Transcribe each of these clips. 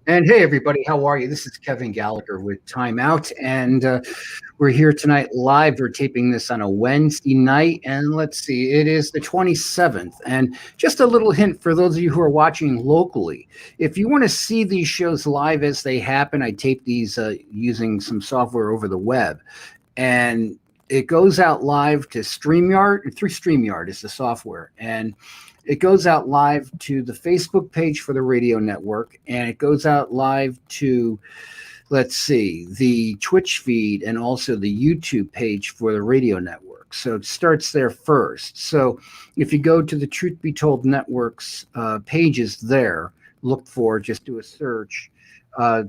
And hey, everybody, how are you? This is Kevin Gallagher with Time Out, and we're here tonight live. We're taping this on a Wednesday night, and let's see, it is the 27th. And just a little hint for those of you who are watching locally, if you want to see these shows live as they happen, I tape these using some software over the web, and it goes out live to StreamYard. Through StreamYard is the software, and it goes out live to the Facebook page for the radio network, and it goes out live to, let's see, the Twitch feed and also the YouTube page for the radio network. So it starts there first. So if you go to the Truth Be Told Network's pages there, look for, just do a search.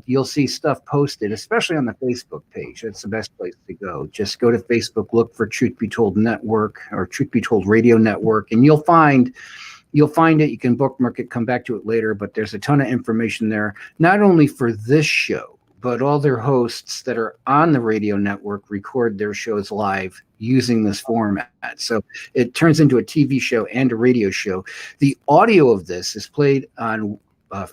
You'll see stuff posted, especially on the Facebook page. That's the best place to go. Just go to Facebook, look for Truth Be Told Network or Truth Be Told Radio Network, and you'll find it. You can bookmark it, come back to it later, but there's a ton of information there, not only for this show, but all their hosts that are on the radio network record their shows live using this format. So it turns into a TV show and a radio show. The audio of this is played on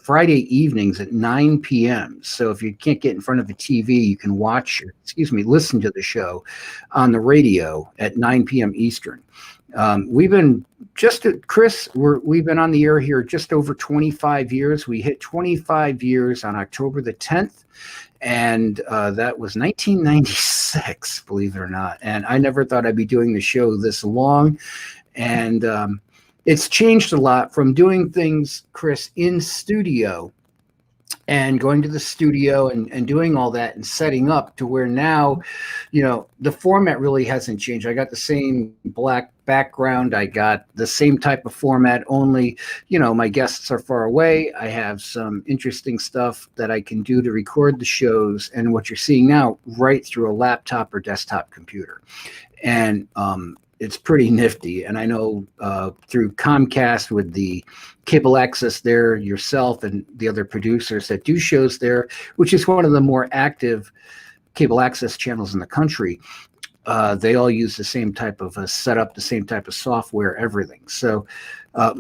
Friday evenings at 9 p.m. So if you can't get in front of a TV, you can listen to the show on the radio at 9 p.m. Eastern. We've been we've been on the air here just over 25 years. We hit 25 years on October the 10th, and that was 1996, believe it or not. And I never thought I'd be doing the show this long. And it's changed a lot from doing things, Chris, in studio and going to the studio and doing all that and setting up to where now, the format really hasn't changed. I got the same black background. I got the same type of format, only, my guests are far away. I have some interesting stuff that I can do to record the shows, and what you're seeing now right through a laptop or desktop computer. And it's pretty nifty. And I know through Comcast with the cable access there, yourself and the other producers that do shows there, which is one of the more active cable access channels in the country, they all use the same type of setup, the same type of software, everything. So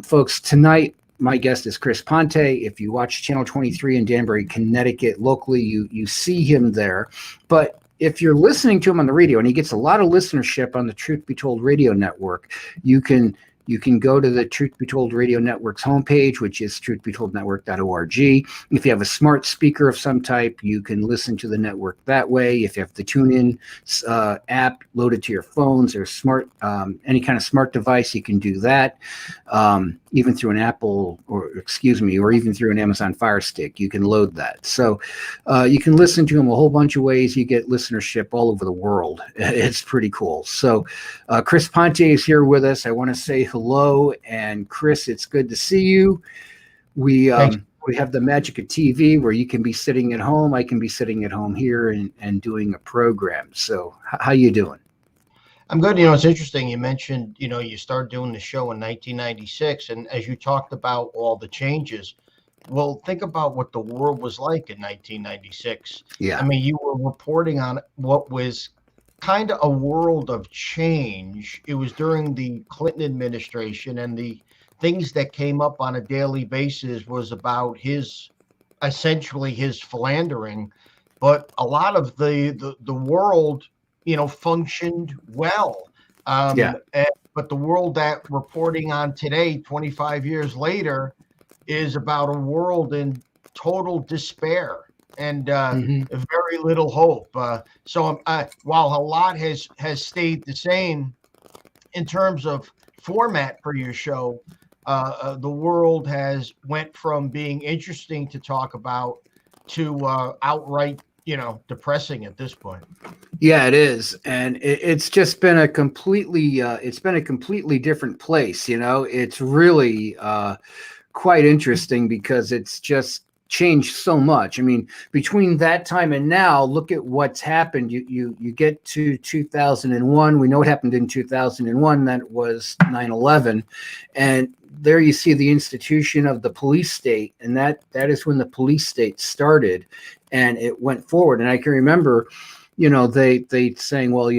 folks, tonight, my guest is Chris Pante. If you watch Channel 23 in Danbury, Connecticut, locally, you see him there. But if you're listening to him on the radio, and he gets a lot of listenership on the Truth Be Told Radio Network, you can go to the Truth Be Told Radio Network's homepage, which is truthbetoldnetwork.org. If you have a smart speaker of some type, you can listen to the network that way. If you have the TuneIn app loaded to your phones or any kind of smart device, you can do that. Even through an Apple or even through an Amazon Fire Stick, you can load that. So you can listen to him a whole bunch of ways. You get listenership all over the world. It's pretty cool. So Chris Pante is here with us. I want to say hello, and Chris, it's good to see you. We have the magic of TV where you can be sitting at home. I can be sitting at home here and doing a program. So how you doing? I'm good. It's interesting. You mentioned, you started doing the show in 1996. And as you talked about all the changes, well, think about what the world was like in 1996. Yeah. I mean, you were reporting on what was kind of a world of change. It was during the Clinton administration, and the things that came up on a daily basis was about essentially his philandering. But a lot of the world, functioned well. But the world that reporting on today, 25 years later, is about a world in total despair and very little hope. So while a lot has stayed the same in terms of format for your show, the world has went from being interesting to talk about to outright depressing at this point. Yeah, it is. And it's just been a completely different place. It's really quite interesting because it's just changed so much. I mean, between that time and now, look at what's happened. You get to 2001. We know what happened in 2001. That was 9/11. And there you see the institution of the police state. And that is when the police state started. And it went forward. And I can remember, they saying, well,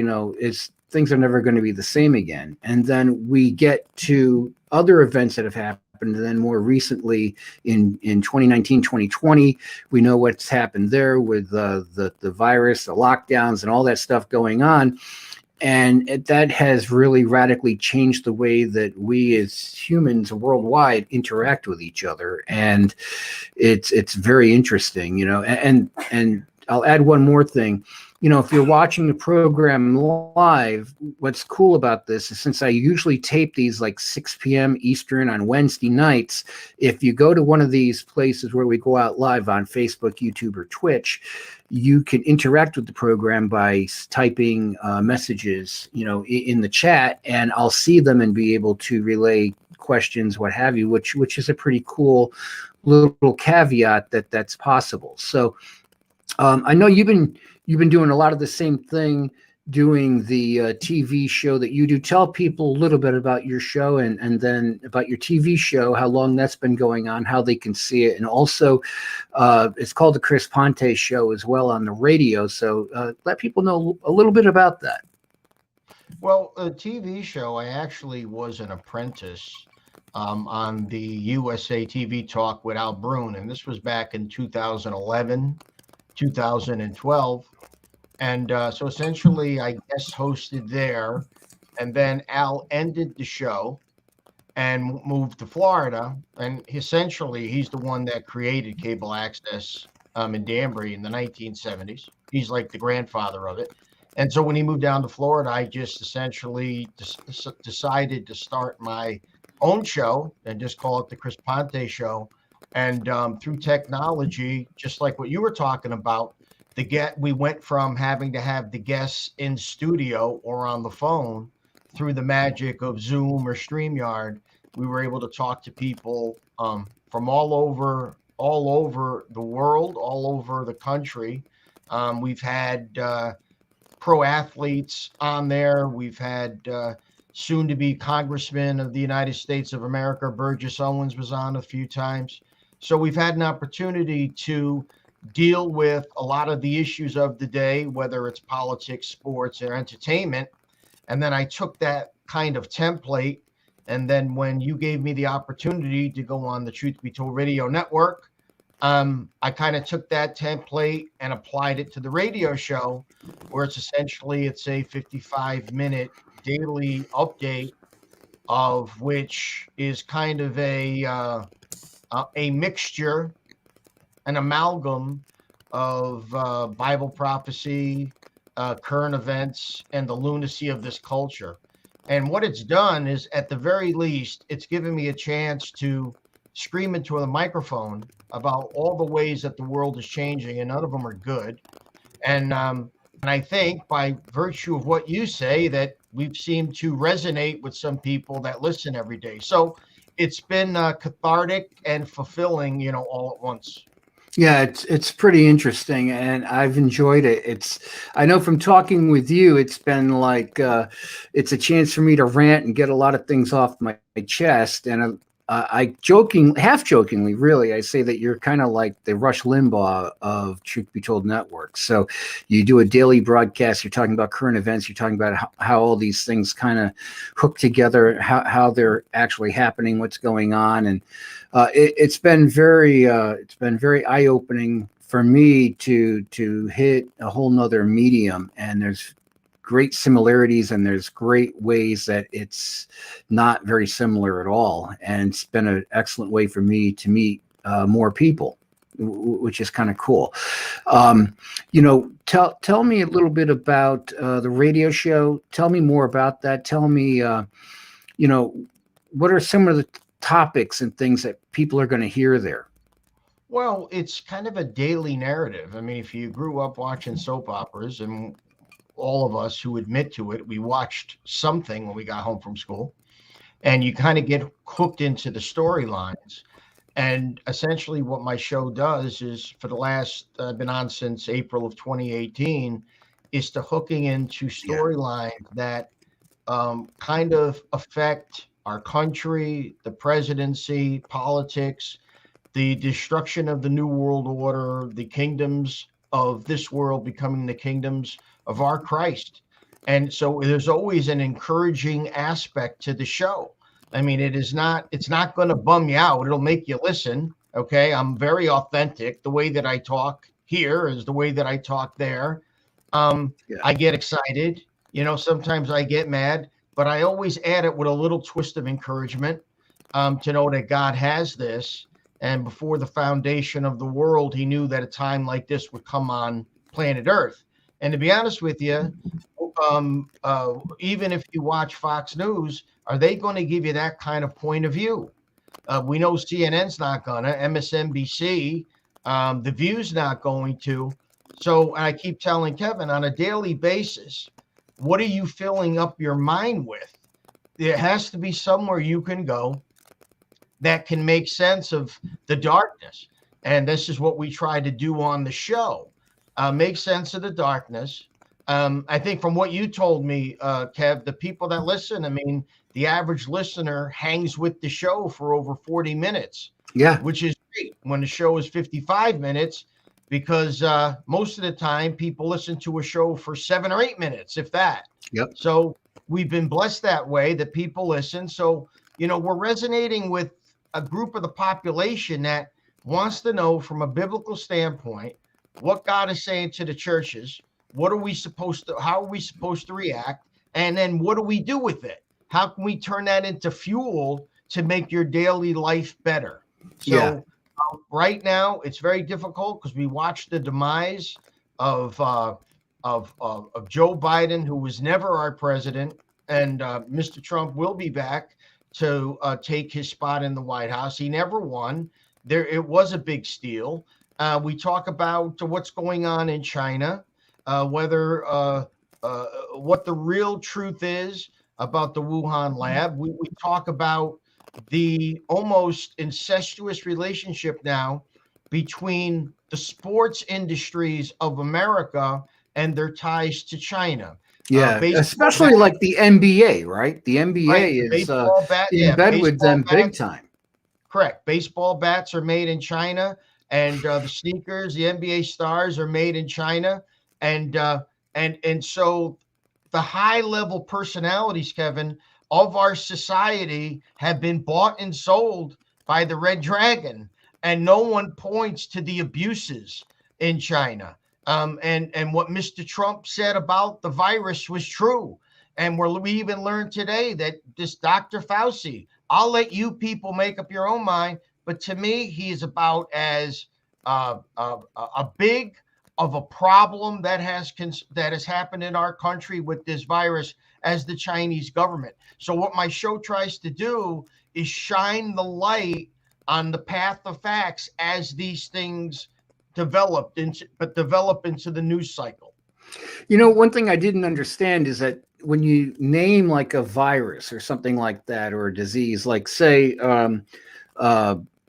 things are never going to be the same again. And then we get to other events that have happened happened. And then more recently in 2019, 2020, we know what's happened there with the virus, the lockdowns, and all that stuff going on. And that has really radically changed the way that we as humans worldwide interact with each other. And it's very interesting, and I'll add one more thing. If you're watching the program live, what's cool about this is, since I usually tape these like 6 p.m. Eastern on Wednesday nights, if you go to one of these places where we go out live on Facebook, YouTube, or Twitch, you can interact with the program by typing messages, in the chat, and I'll see them and be able to relay questions, what have you, which is a pretty cool little caveat that's possible. So I know you've been doing a lot of the same thing, doing the TV show that you do. Tell people a little bit about your show, and then about your TV show, how long that's been going on, how they can see it. And also, it's called the Chris Pante Show as well on the radio. So let people know a little bit about that. Well, a TV show, I actually was an apprentice on the USA TV Talk with Al Brun, and this was back in 2011, 2012. And so essentially, I guest hosted there, and then Al ended the show and moved to Florida. And essentially, he's the one that created cable access in Danbury in the 1970s. He's like the grandfather of it. And so when he moved down to Florida, I just essentially decided to start my own show and just call it the Chris Pante Show. And through technology, just like what you were talking about, we went from having to have the guests in studio or on the phone. Through the magic of Zoom or StreamYard, we were able to talk to people from all over the world, all over the country. We've had pro athletes on there. We've had soon-to-be Congressman of the United States of America, Burgess Owens, was on a few times. So we've had an opportunity to deal with a lot of the issues of the day, whether it's politics, sports, or entertainment. And then I took that kind of template, and then when you gave me the opportunity to go on the Truth Be Told Radio Network, I kind of took that template and applied it to the radio show, where it's a 55-minute daily update, of which is kind of a mixture, an amalgam of Bible prophecy, current events, and the lunacy of this culture. And what it's done is, at the very least, it's given me a chance to scream into the microphone about all the ways that the world is changing, and none of them are good. And I think, by virtue of what you say, that we've seemed to resonate with some people that listen every day. So it's been cathartic and fulfilling, all at once. Yeah, it's pretty interesting, and I've enjoyed it. I know from talking with you, it's been like it's a chance for me to rant and get a lot of things off my chest. And I half jokingly, really, I say that you're kind of like the Rush Limbaugh of Truth Be Told Network. So you do a daily broadcast. You're talking about current events. You're talking about how all these things kind of hook together, how they're actually happening, what's going on, and it's been very eye-opening for me to hit a whole nother medium. And there's great similarities, and there's great ways that it's not very similar at all. And it's been an excellent way for me to meet more people, which is kind of cool. Tell me a little bit about the radio show. Tell me more about that. Tell me, what are some of the topics and things that people are going to hear there? Well, it's kind of a daily narrative. I mean, if you grew up watching soap operas, and all of us who admit to it, we watched something when we got home from school, and you kind of get hooked into the storylines. And essentially what my show does is, for the last, I've been on since April of 2018, is to hooking into storylines that kind of affect our country, the presidency, politics, the destruction of the New World Order, the kingdoms of this world becoming the kingdoms of our Christ. And so there's always an encouraging aspect to the show. I mean, it's not going to bum you out. It'll make you listen. Okay. I'm very authentic. The way that I talk here is the way that I talk there. Yeah. I get excited. Sometimes I get mad, but I always add it with a little twist of encouragement, to know that God has this. And before the foundation of the world, he knew that a time like this would come on planet Earth. And to be honest with you, even if you watch Fox News, are they going to give you that kind of point of view? We know CNN's not gonna, MSNBC, The View's not going to. So I keep telling Kevin, on a daily basis, what are you filling up your mind with? There has to be somewhere you can go that can make sense of the darkness. And this is what we try to do on the show. Make sense of the darkness. I think from what you told me, Kev, the people that listen, I mean, the average listener hangs with the show for over 40 minutes. Yeah. Which is great when the show is 55 minutes, because most of the time people listen to a show for 7 or 8 minutes, if that. Yep. So we've been blessed that way that people listen. So, we're resonating with a group of the population that wants to know from a biblical standpoint what God is saying to the churches. How are we supposed to react? And then what do we do with it? How can we turn that into fuel to make your daily life better? So right now it's very difficult because we watched the demise of Joe Biden, who was never our president, and Mr. Trump will be back to take his spot in the White House. He never won. It was a big steal. We talk about what's going on in China, what the real truth is about the Wuhan lab. We talk about the almost incestuous relationship now between the sports industries of America and their ties to China. Yeah, especially like the NBA, right? The NBA is in bed with them big time. Correct. Baseball bats are made in China, and the sneakers, the NBA stars are made in China, and so the high level personalities, Kevin, of our society have been bought and sold by the Red Dragon, and no one points to the abuses in China. And what Mr. Trump said about the virus was true. And we even learned today that this Dr. Fauci, I'll let you people make up your own mind, but to me, he is about as a big of a problem that has happened in our country with this virus as the Chinese government. So what my show tries to do is shine the light on the path of facts as these things develop into the news cycle. One thing I didn't understand is that when you name like a virus or something like that, or a disease, like say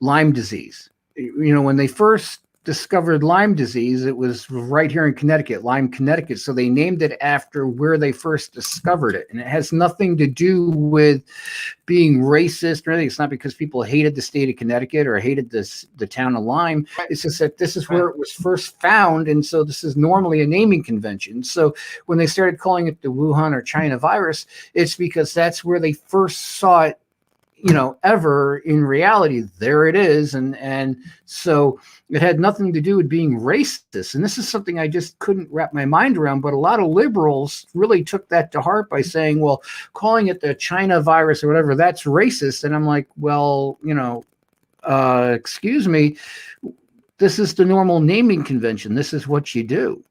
Lyme disease, when they first discovered Lyme disease, it was right here in Connecticut, Lyme, Connecticut. So they named it after where they first discovered it. And it has nothing to do with being racist or anything. It's not because people hated the state of Connecticut or hated the town of Lyme. It's just that this is where it was first found. And so this is normally a naming convention. So when they started calling it the Wuhan or China virus, it's because that's where they first saw it, ever. In reality, there it is. And so it had nothing to do with being racist. And this is something I just couldn't wrap my mind around. But a lot of liberals really took that to heart by saying, well, calling it the China virus or whatever, that's racist. And I'm like, well, excuse me, this is the normal naming convention. This is what you do.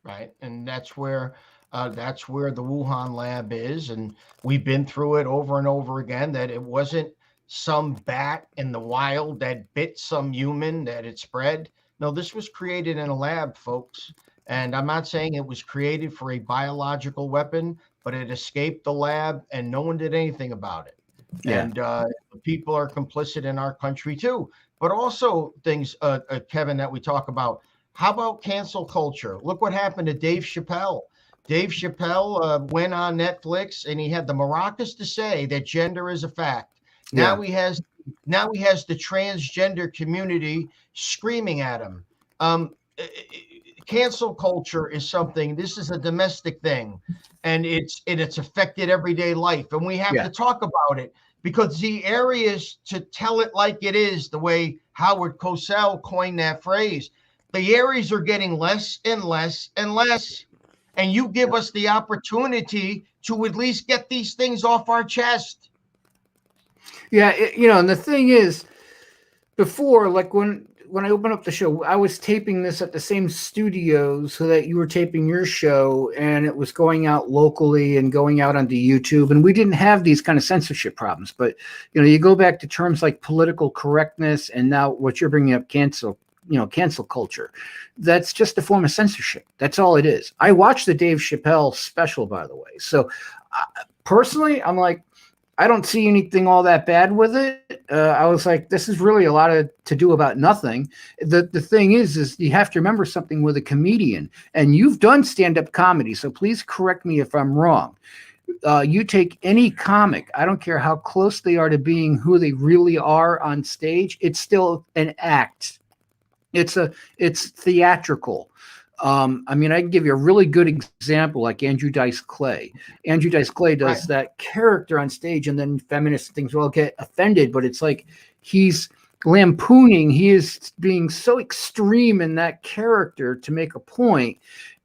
Right. And that's where the Wuhan lab is. And we've been through it over and over again, that it wasn't some bat in the wild that bit some human that it spread. No, this was created in a lab, folks. And I'm not saying it was created for a biological weapon, but it escaped the lab and no one did anything about it. Yeah. And people are complicit in our country too. But also things, Kevin, that we talk about. How about cancel culture? Look what happened to Dave Chappelle. Dave Chappelle went on Netflix and he had the maracas to say that gender is a fact. Now he has the transgender community screaming at him. cancel culture is something. This is a domestic thing, and it's affected everyday life, and we have Yeah. to talk about it because the areas to tell it like it is, the way Howard Cosell coined that phrase, the areas are getting less and less and less, and you give us the opportunity to at least get these things off our chest. Yeah, and the thing is, before, like when I opened up the show, I was taping this at the same studio so that you were taping your show, and it was going out locally and going out onto YouTube, and we didn't have these kind of censorship problems. But you go back to terms like political correctness, and now what you're bringing up, cancel culture. That's just a form of censorship. That's all it is. I watched the Dave Chappelle special, by the way. So personally, I'm like, I don't see anything all that bad with it. I was like, this is really a lot to do about nothing. The thing is you have to remember something with a comedian, and you've done stand-up comedy, so please correct me if I'm wrong. You take any comic, I don't care how close they are to being who they really are on stage, it's still an act. It's theatrical. I mean, I can give you a really good example, like Andrew Dice Clay. Andrew Dice Clay does that character on stage, and then feminist things will get offended, but it's like he's lampooning. He is being so extreme in that character to make a point,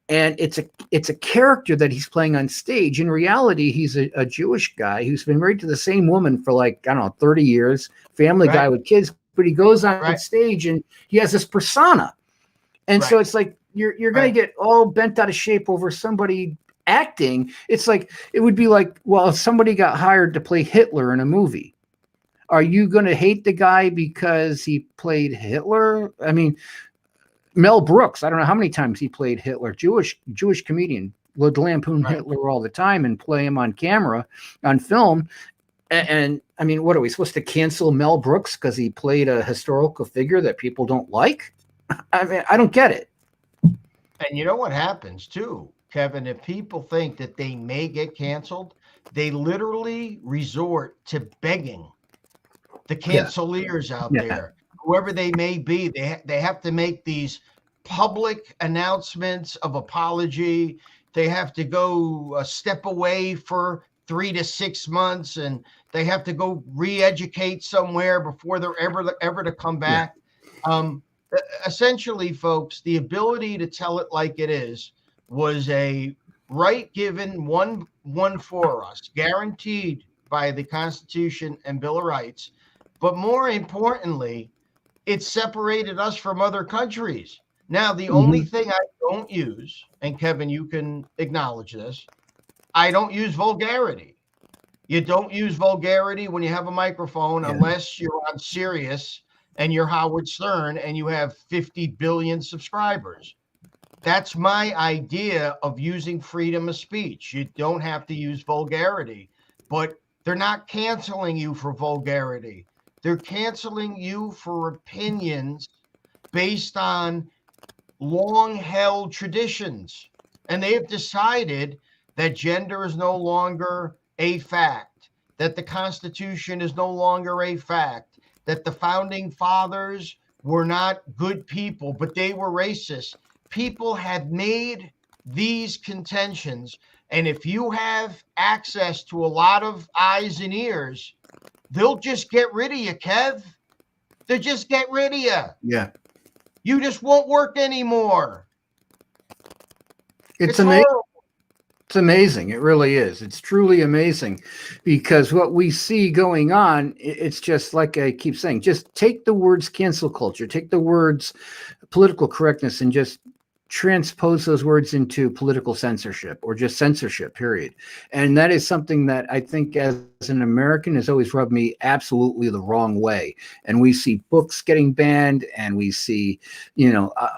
and it's a character that he's playing on stage. In reality, he's a Jewish guy who's been married to the same woman for, like, I don't know, 30 years, family guy with kids, but he goes on stage and he has this persona. And so it's like, you're going to get all bent out of shape over somebody acting. It's like, it would be like, well, if somebody got hired to play Hitler in a movie, are you going to hate the guy because he played Hitler? I mean, Mel Brooks, I don't know how many times he played Hitler, Jewish comedian, would lampoon Hitler all the time and play him on camera, on film. And I mean, what are we supposed to cancel Mel Brooks because he played a historical figure that people don't like? I mean, I don't get it. And you know what happens too, Kevin? If people think that they may get canceled, they literally resort to begging the canceliers out there, whoever they may be. They have to make these public announcements of apology. They have to go a step away for 3 to 6 months, and they have to go re-educate somewhere before they're ever to come back. Essentially, folks, the ability to tell it like it is was a right given one for us, guaranteed by the Constitution and Bill of Rights. But more importantly, it separated us from other countries. Now, the only thing I don't use, and Kevin, you can acknowledge this, I don't use vulgarity. You don't use vulgarity when you have a microphone unless you're on Sirius and you're Howard Stern and you have 50 billion subscribers. That's my idea of using freedom of speech. You don't have to use vulgarity, but they're not canceling you for vulgarity. They're canceling you for opinions based on long-held traditions. And they have decided that gender is no longer a fact, that the Constitution is no longer a fact, that the founding fathers were not good people, but they were racist. People have made these contentions, and if you have access to a lot of eyes and ears, they'll just get rid of you, Kev. They'll just get rid of you. Yeah. You just won't work anymore. It's amazing. Horrible. It's amazing. It really is. It's truly amazing, because what we see going on, it's just like I keep saying, just take the words cancel culture, take the words political correctness, and just transpose those words into political censorship, or just censorship, period. And that is something that I think as an American has always rubbed me absolutely the wrong way. And we see books getting banned, and we see,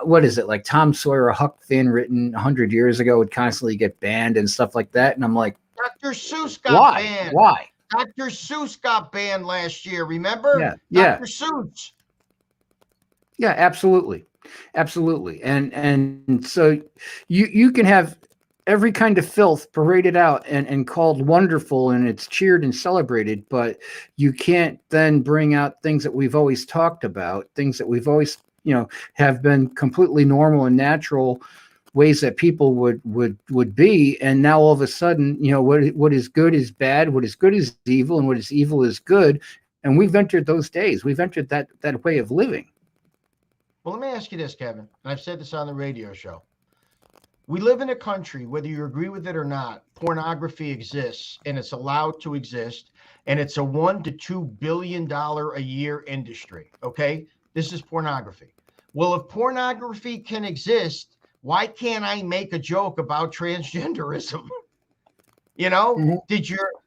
what is it, like Tom Sawyer, a Huck Finn written 100 years ago, would constantly get banned and stuff like that. And I'm like, Dr. Seuss got banned. Why? Dr. Seuss got banned last year, remember? Yeah. Dr. Seuss. Yeah, absolutely. Absolutely. And so you can have every kind of filth paraded out and called wonderful, and it's cheered and celebrated, but you can't then bring out things that we've always talked about, things that we've always have been completely normal and natural ways that people would be. And now all of a sudden, what is good is bad, what is good is evil, and what is evil is good. And we've entered those days. We've entered that way of living. Well, let me ask you this, Kevin, and I've said this on the radio show. We live in a country, whether you agree with it or not, pornography exists, and it's allowed to exist, and it's a $1 to $2 billion a year industry. Okay, this is pornography. Well, if pornography can exist, why can't I make a joke about transgenderism? Mm-hmm.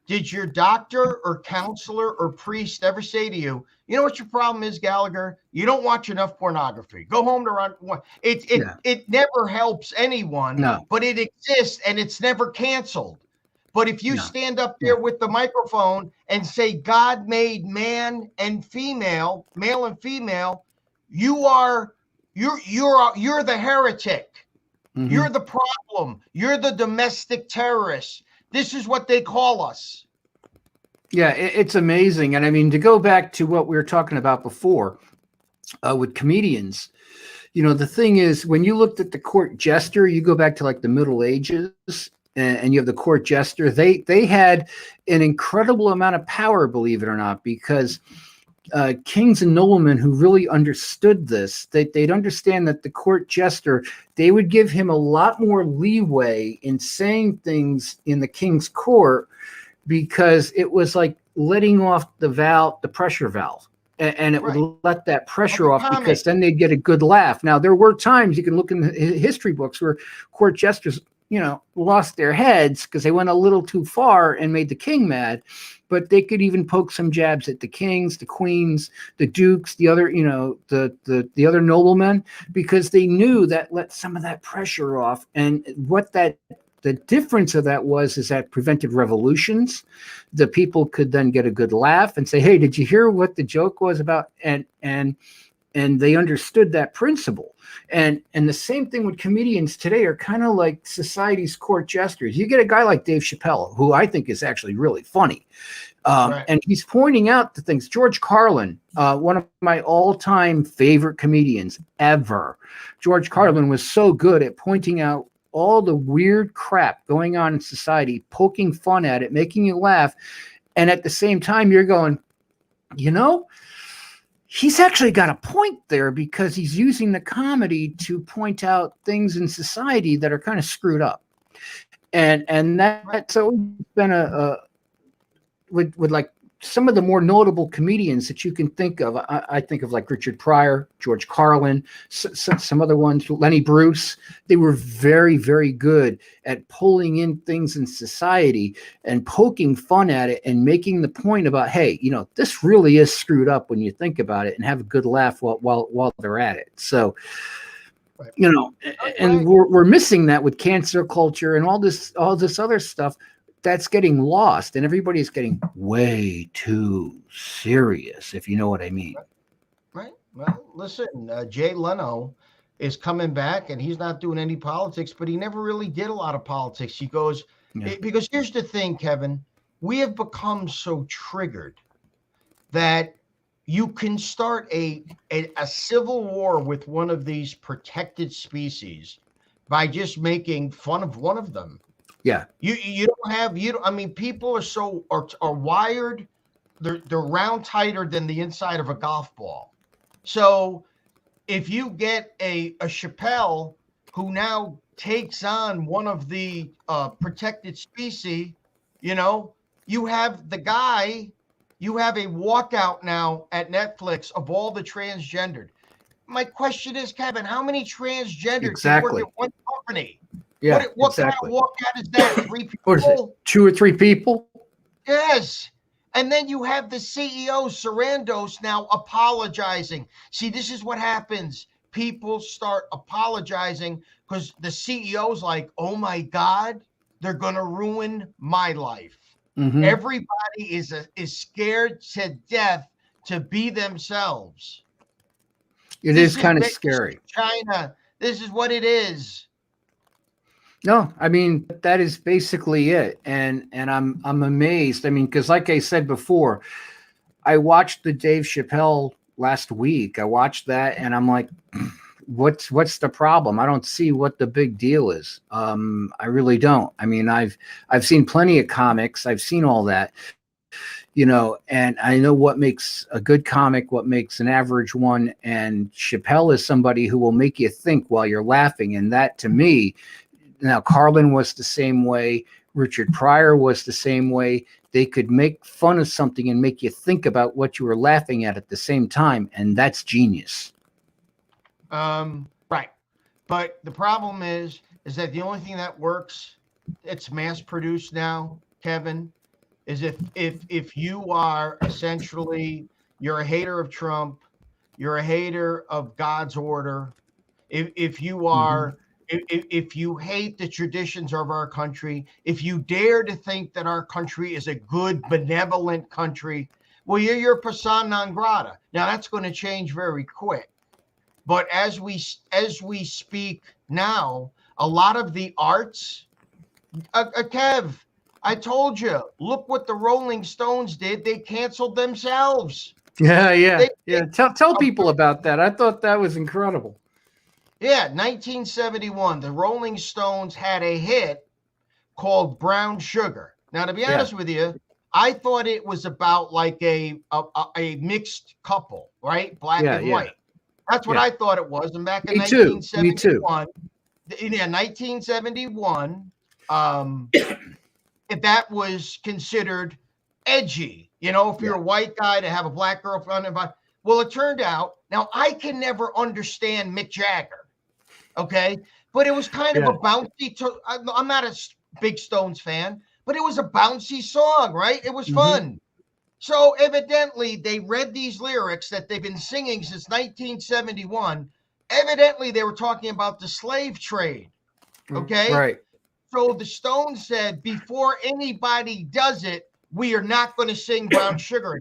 Did your doctor or counselor or priest ever say to you, you know what your problem is, Gallagher? You don't watch enough pornography. Go home to run. It never helps anyone, but it exists and it's never canceled. But if you stand up there with the microphone and say God made man and female, male and female, you're the heretic. Mm-hmm. You're the problem. You're the domestic terrorist. This is what they call us. Yeah, it's amazing. And I mean, to go back to what we were talking about before with comedians, the thing is, when you looked at the court jester, you go back to like the Middle Ages and you have the court jester, they had an incredible amount of power, believe it or not, because kings and noblemen who really understood this, they'd understand that the court jester, they would give him a lot more leeway in saying things in the king's court, because it was like letting off the pressure valve, and it would let that pressure off, because then they'd get a good laugh. Now, there were times, you can look in the history books, where court jesters, lost their heads because they went a little too far and made the king mad. But they could even poke some jabs at the kings, the queens, the dukes, the other, the other noblemen, because they knew that let some of that pressure off. And the difference of that is that prevented revolutions. The people could then get a good laugh and say, "Hey, did you hear what the joke was about?" And they understood that principle. And the same thing with comedians today are kind of like society's court jesters. You get a guy like Dave Chappelle, who I think is actually really funny. And he's pointing out the things. George Carlin, one of my all-time favorite comedians ever. George Carlin was so good at pointing out all the weird crap going on in society, poking fun at it, making you laugh. And at the same time, you're going, he's actually got a point there, because he's using the comedy to point out things in society that are kind of screwed up. And that's always been with like some of the more notable comedians that you can think of. I think of like Richard Pryor, George Carlin, some other ones, Lenny Bruce. They were very, very good at pulling in things in society and poking fun at it and making the point about, hey, this really is screwed up when you think about it, and have a good laugh while they're at it. So, and we're missing that with cancer culture and all this other stuff. That's getting lost, and everybody's getting way too serious, if you know what I mean. Right. Well, listen, Jay Leno is coming back, and he's not doing any politics, but he never really did a lot of politics. He goes, because here's the thing, Kevin, we have become so triggered that you can start a civil war with one of these protected species by just making fun of one of them. Yeah. People are wired. They're round tighter than the inside of a golf ball. So if you get a Chappelle who now takes on one of the protected species, you have a walkout now at Netflix of all the transgendered. My question is, Kevin, how many transgendered can work at one company? Yeah, what exactly. Kind of walkout is that? 3 people? What is it? 2 or 3 people? Yes. And then you have the CEO, Sarandos, now apologizing. See, this is what happens. People start apologizing because the CEO's like, oh my God, they're going to ruin my life. Mm-hmm. Everybody is scared to death to be themselves. It is kind of scary. China, this is what it is. No, I mean, that is basically it. And I'm amazed. I mean, because like I said before, I watched the Dave Chappelle last week. I watched that and I'm like, what's the problem? I don't see what the big deal is. I really don't. I mean, I've seen plenty of comics. I've seen all that, and I know what makes a good comic, what makes an average one. And Chappelle is somebody who will make you think while you're laughing. And that, to me, now Carlin was the same way. Richard Pryor was the same way. They could make fun of something and make you think about what you were laughing at the same time. And that's genius. Right. But the problem is that the only thing that works, it's mass produced now, Kevin, is if you are essentially, you're a hater of Trump, you're a hater of God's order, if you are, if you hate the traditions of our country, if you dare to think that our country is a good, benevolent country, well, you're persona non grata. Now that's going to change very quick. But as we speak now, a lot of the arts, Kev, I told you, look what the Rolling Stones did. They canceled themselves. Yeah. Tell people about that. I thought that was incredible. Yeah, 1971, the Rolling Stones had a hit called Brown Sugar. Now, to be honest with you, I thought it was about like a mixed couple, right? Black and white. That's what I thought it was. And back in 1971, yeah, 1971, if that was considered edgy, if you're a white guy to have a black girl front and well, it turned out. Now I can never understand Mick Jagger, okay, but it was kind of a bouncy. I'm not a big Stones fan, but it was a bouncy song, right? It was fun. So evidently they read these lyrics that they've been singing since 1971. Evidently they were talking about the slave trade. Okay. Right. So the Stones said, before anybody does it, we are not going to sing Brown Sugar.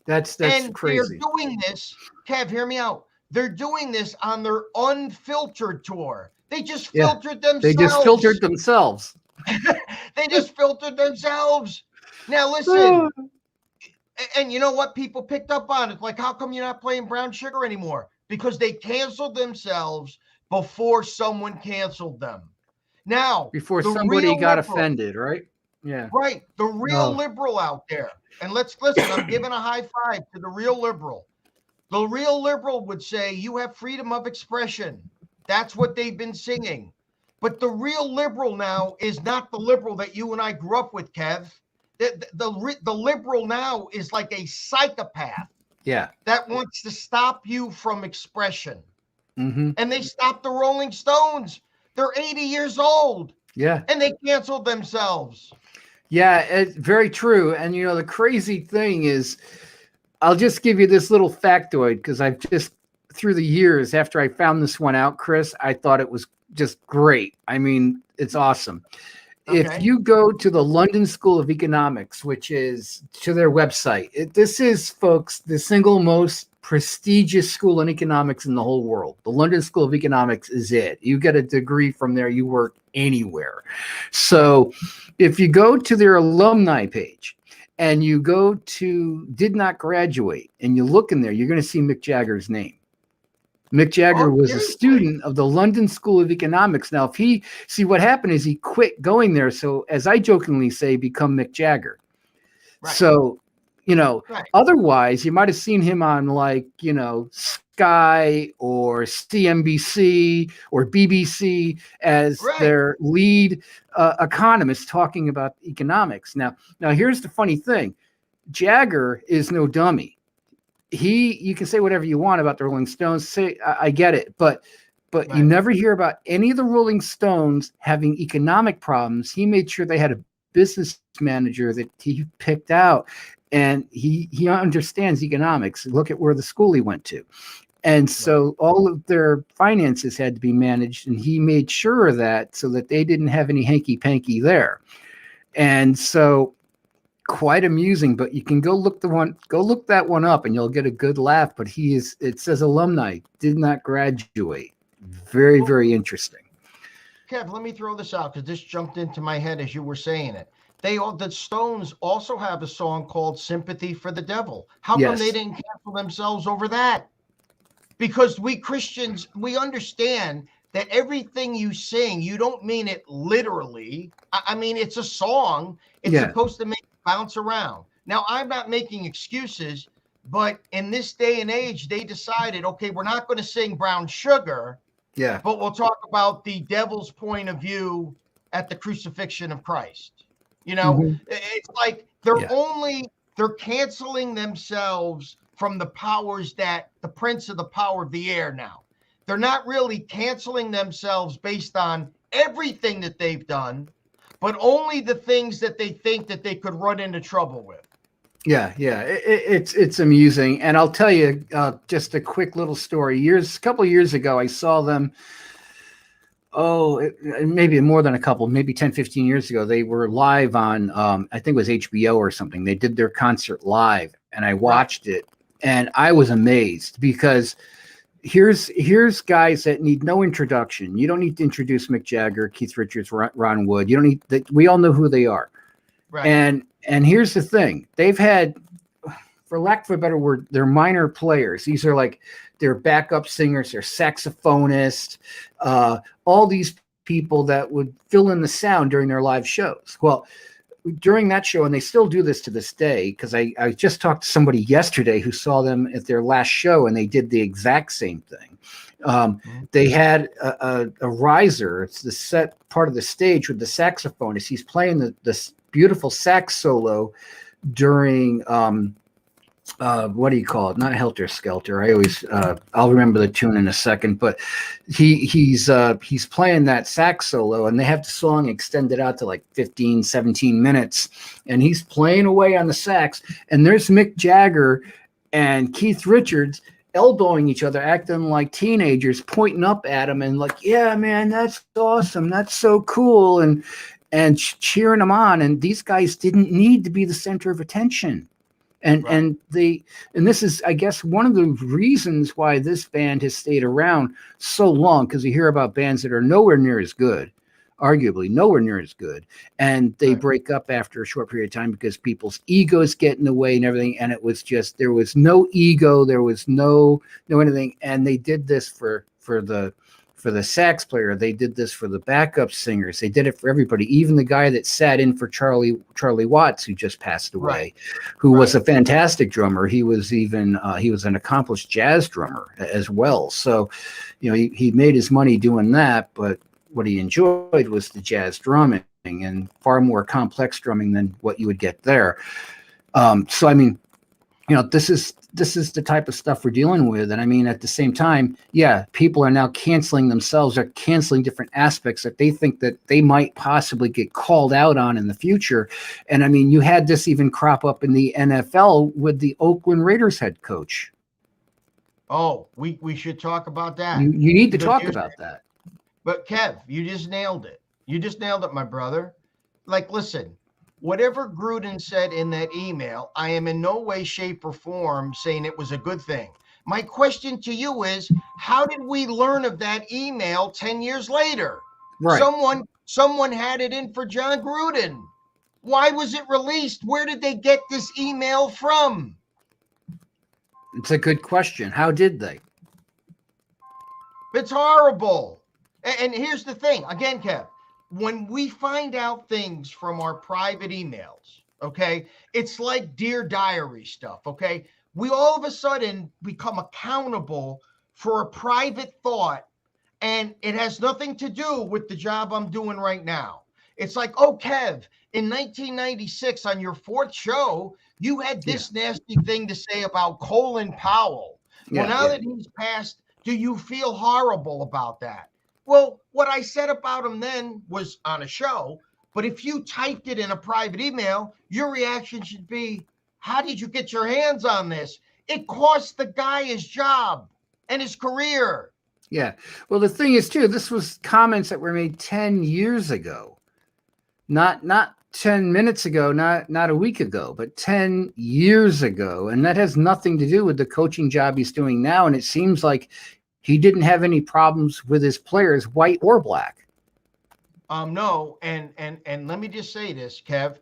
That's and crazy. They're doing this. Kev, hear me out. They're doing this on their unfiltered tour. They just filtered themselves. They just filtered themselves. They just filtered themselves. Now listen. And you know what? People picked up on it. Like, how come you're not playing Brown Sugar anymore? Because they canceled themselves before someone canceled them. Now, before somebody got offended, right? Yeah. Right. The real liberal out there. And let's listen. I'm giving a high five to the real liberal. The real liberal would say you have freedom of expression. That's what they've been singing. But the real liberal now is not the liberal that you and I grew up with, Kev. The liberal now is like a psychopath that wants to stop you from expression. And they stopped the Rolling Stones. They're 80 years old. Yeah. And they canceled themselves. Yeah, it's very true. And, the crazy thing is, I'll just give you this little factoid because I've just, through the years, after I found this one out, Chris, I thought it was just great. I mean, it's awesome. Okay. If you go to the London School of Economics, which is to their website, this is, folks, the single most prestigious school in economics in the whole world. The London School of Economics is it. You get a degree from there, you work anywhere. So if you go to their alumni page and you go to did not graduate and you look in there, you're going to see Mick Jagger's name. Mick Jagger was a student of the London School of Economics. Now, what happened is he quit going there. So as I jokingly say, become Mick Jagger. Right. So, otherwise you might have seen him on Sky or CNBC or BBC as their lead economist talking about economics. Now here's the funny thing. Jagger is no dummy. You can say whatever you want about the Rolling Stones. I get it, but you never hear about any of the Rolling Stones having economic problems. He made sure they had a business manager that he picked out, and he understands economics. Look at where the school he went to. And so all of their finances had to be managed, and he made sure of that so that they didn't have any hanky-panky there. And so quite amusing, but you can go look that one up and you'll get a good laugh. But it says alumni, did not graduate. Very, very interesting. Kev, let me throw this out because this jumped into my head as you were saying it. The Stones also have a song called Sympathy for the Devil. How come they Yes. didn't cancel themselves over that? Because we Christians, we understand that everything you sing, you don't mean it literally. I mean, it's a song. It's Yeah. supposed to make you bounce around. Now, I'm not making excuses, but in this day and age, they decided, okay, we're not going to sing Brown Sugar, Yeah. but we'll talk about the devil's point of view at the crucifixion of Christ. Hmm. It's like Yeah. they're canceling themselves from the powers that the prince of the power of the air now. They're not really canceling themselves based on everything that they've done, but only the things that they think that they could run into trouble with. Yeah, yeah, it's amusing, and I'll tell you just a quick little story. A couple of years ago, I saw them. Oh, maybe more than a couple, maybe 10, 15 years ago. They were live on, I think it was HBO or something. They did their concert live, and I Right. watched it, and I was amazed because here's guys that need no introduction. You don't need to introduce Mick Jagger, Keith Richards, Ron Wood. You don't need that. We all know who they are. Right. And here's the thing: they've had, for lack of a better word, they're minor players. These are like they're backup singers, they're saxophonists, all these people that would fill in the sound during their live shows. Well, during that show, and they still do this to this day, because I just talked to somebody yesterday who saw them at their last show, and they did the exact same thing. They had a riser. It's the set part of the stage with the saxophonist. He's playing this beautiful sax solo during what do you call it? Not Helter Skelter. I always I'll remember the tune in a second, but he's playing that sax solo, and they have the song extended out to like 15, 17 minutes, and he's playing away on the sax, and there's Mick Jagger and Keith Richards elbowing each other, acting like teenagers, pointing up at him and like, yeah, man, that's awesome, that's so cool, and cheering them on. And these guys didn't need to be the center of attention. And Right. and this is, I guess, one of the reasons why this band has stayed around so long, because you hear about bands that are nowhere near as good, arguably nowhere near as good, and they Right. break up after a short period of time because people's egos get in the way and everything. And it was just, there was no ego, there was no anything. And they did this for the sax player, they did this for the backup singers, they did it for everybody, even the guy that sat in for Charlie Watts, who just passed away, Right. who was a fantastic drummer. He was even he was an accomplished jazz drummer as well. So, he made his money doing that, but what he enjoyed was the jazz drumming, and far more complex drumming than what you would get there. So I mean, this is the type of stuff we're dealing with. And I mean, at the same time, yeah, people are now canceling themselves, or canceling different aspects that they think that they might possibly get called out on in the future. And I mean, you had this even crop up in the NFL with the Oakland Raiders head coach. Oh, we should talk about that. You need to talk about that. But Kev, you just nailed it. You just nailed it, my brother. Like, listen, whatever Gruden said in that email, I am in no way, shape, or form saying it was a good thing. My question to you is, how did we learn of that email 10 years later? Right. Someone had it in for John Gruden. Why was it released? Where did they get this email from? It's a good question. How did they? It's horrible. And here's the thing, again, Kev, when we find out things from our private emails, okay, it's like Dear Diary stuff, okay? We all of a sudden become accountable for a private thought, and it has nothing to do with the job I'm doing right now. It's like, oh, Kev, in 1996 on your fourth show, you had this nasty thing to say about Colin Powell. Well, now that he's passed, do you feel horrible about that? Well, what I said about him then was on a show, but if you typed it in a private email, your reaction should be, how did you get your hands on this? It cost the guy his job and his career. Yeah. Well, the thing is, too, this was comments that were made 10 years ago, not 10 minutes ago, not a week ago, but 10 years ago. And that has nothing to do with the coaching job he's doing now. And it seems like he didn't have any problems with his players, white or black. No, and let me just say this, Kev.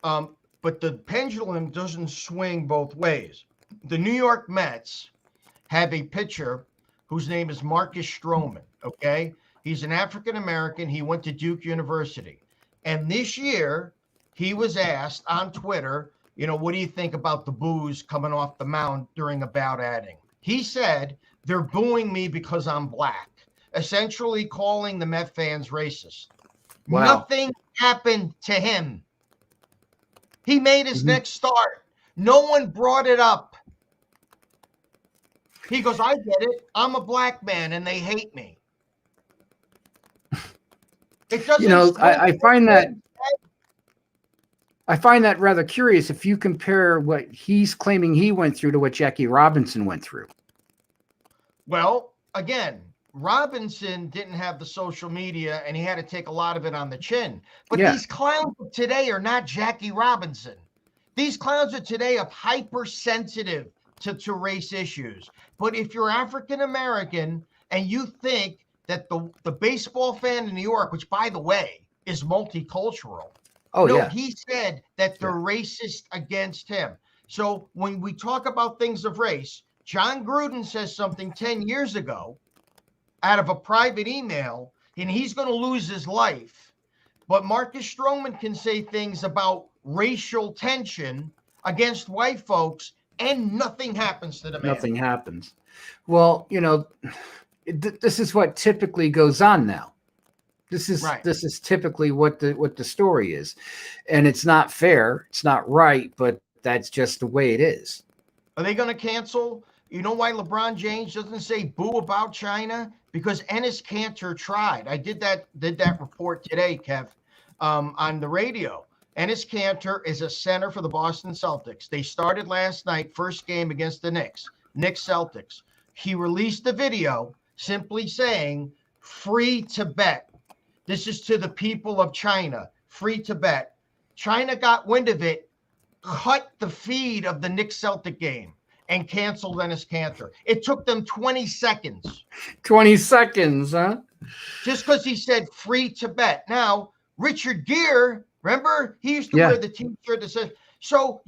But the pendulum doesn't swing both ways. The New York Mets have a pitcher whose name is Marcus Stroman. Okay. He's an African American. He went to Duke University. And this year, he was asked on Twitter, what do you think about the boos coming off the mound during a bout adding? He said, they're booing me because I'm black, essentially calling the Met fans racist. Wow. Nothing happened to him. He made his next start. No one brought it up. He goes, I get it. I'm a black man and they hate me. It doesn't. I find that rather curious if you compare what he's claiming he went through to what Jackie Robinson went through. Well, again, Robinson didn't have the social media and he had to take a lot of it on the chin. But these clowns of today are not Jackie Robinson. These clowns of today are hypersensitive to race issues. But if you're African American and you think that the baseball fan in New York, which by the way is multicultural, he said that they're racist against him. So when we talk about things of race, John Gruden says something 10 years ago out of a private email, and he's going to lose his life. But Marcus Stroman can say things about racial tension against white folks, and nothing happens to the man. Nothing happens. Well, this is what typically goes on now. This is typically what the story is, and it's not fair. It's not right, but that's just the way it is. Are they going to cancel? You know why LeBron James doesn't say boo about China? Because Enes Kanter tried. I did that report today, Kev, on the radio. Enes Kanter is a center for the Boston Celtics. They started last night, first game against the Knicks Celtics. He released a video simply saying, free Tibet. This is to the people of China, free Tibet. China got wind of it, cut the feed of the Knicks Celtic game, and canceled Enes Kanter. It took them 20 seconds. 20 seconds, huh? Just because he said free Tibet. Now, Richard Gere, remember? He used to wear the t-shirt that says, so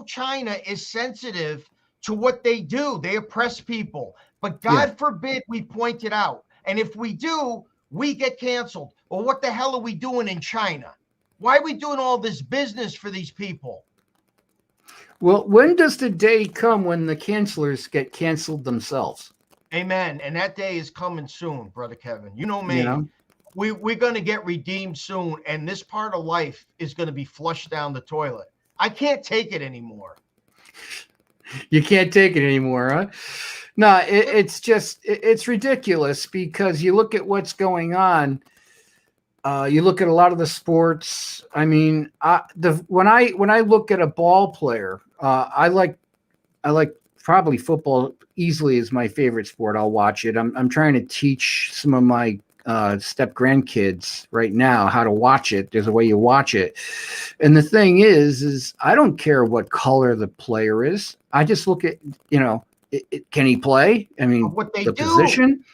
China is sensitive to what they do. They oppress people. But God forbid we point it out. And if we do, we get canceled. Well, what the hell are we doing in China? Why are we doing all this business for these people? Well, when does the day come when the cancelers get canceled themselves? Amen. And that day is coming soon, Brother Kevin. You know me. We're going to get redeemed soon. And this part of life is going to be flushed down the toilet. I can't take it anymore. You can't take it anymore, huh? No, it's ridiculous because you look at what's going on. You look at a lot of the sports. I mean, when I look at a ball player, I like probably football easily is my favorite sport. I'll watch it. I'm trying to teach some of my step grandkids right now how to watch it. There's a way you watch it, and the thing is I don't care what color the player is. I just look at can he play? I mean, what they the do. position.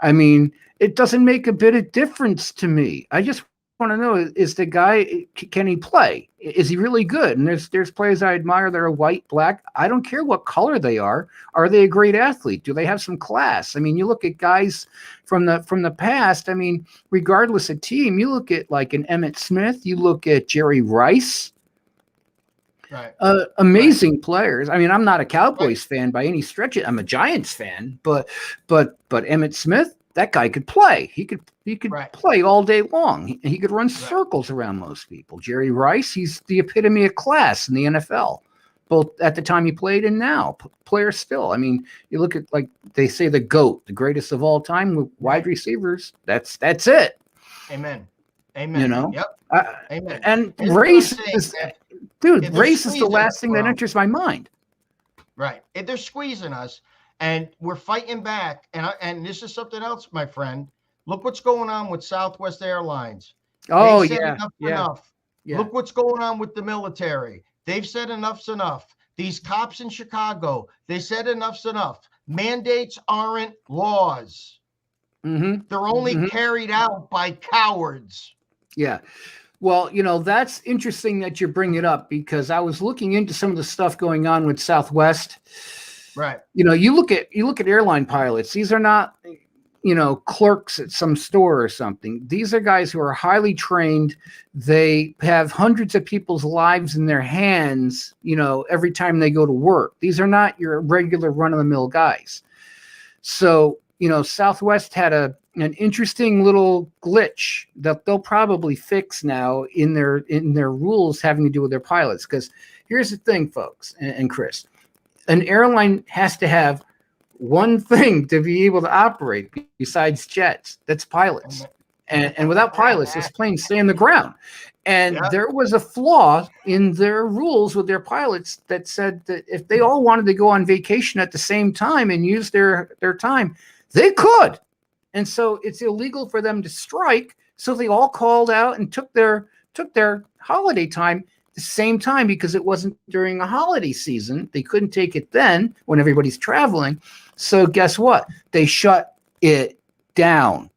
I mean, it doesn't make a bit of difference to me. I just want to know, is the guy, can he play? Is he really good? And there's players I admire that are white, black. I don't care what color they are. Are they a great athlete? Do they have some class? I mean, you look at guys from the past. I mean, regardless of team, you look at like an Emmitt Smith, you look at Jerry Rice. Right. Amazing players. I mean, I'm not a Cowboys fan by any stretch. I'm a Giants fan, but Emmitt Smith, that guy could play. He could play all day long. He could run circles around most people. Jerry Rice, he's the epitome of class in the NFL, both at the time he played and now. Player still. I mean, you look at, like they say, the GOAT, the greatest of all time with wide receivers. That's it. Amen. Yep. Amen. And race is, dude, race is the last thing that enters my mind. Right. They're squeezing us. And we're fighting back. And this is something else, my friend. Look what's going on with Southwest Airlines. Oh, Enough. Look what's going on with the military. They've said enough's enough. These cops in Chicago, they said enough's enough. Mandates aren't laws. Mm-hmm. They're only carried out by cowards. Yeah. Well, that's interesting that you bring it up because I was looking into some of the stuff going on with Southwest. Right. You look at airline pilots. These are not, clerks at some store or something. These are guys who are highly trained. They have hundreds of people's lives in their hands, every time they go to work. These are not your regular run-of-the-mill guys. So, Southwest had an interesting little glitch that they'll probably fix now in their rules having to do with their pilots. Because here's the thing, folks, and Chris, an airline has to have one thing to be able to operate besides jets. That's pilots. And without pilots, those planes stay on the ground. And there was a flaw in their rules with their pilots that said that if they all wanted to go on vacation at the same time and use their time, they could. And so it's illegal for them to strike. So they all called out and took their holiday time the same time because it wasn't during a holiday season. They couldn't take it then when everybody's traveling. So guess what? They shut it down.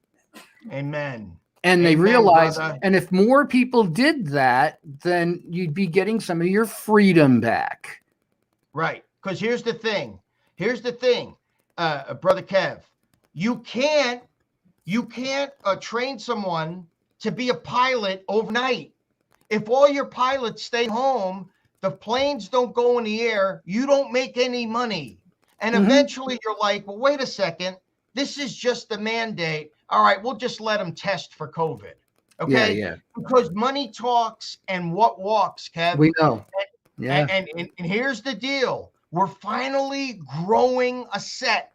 Amen. And they realized, brother. And if more people did that, then you'd be getting some of your freedom back. Right. Because here's the thing, Brother Kev, you can't train someone to be a pilot overnight. If all your pilots stay home, the planes don't go in the air, you don't make any money. And eventually you're like, well, wait a second, this is just a mandate. All right, we'll just let them test for COVID. Okay. Yeah. Because money talks and what walks, Kev. We know. And here's the deal. We're finally growing a set.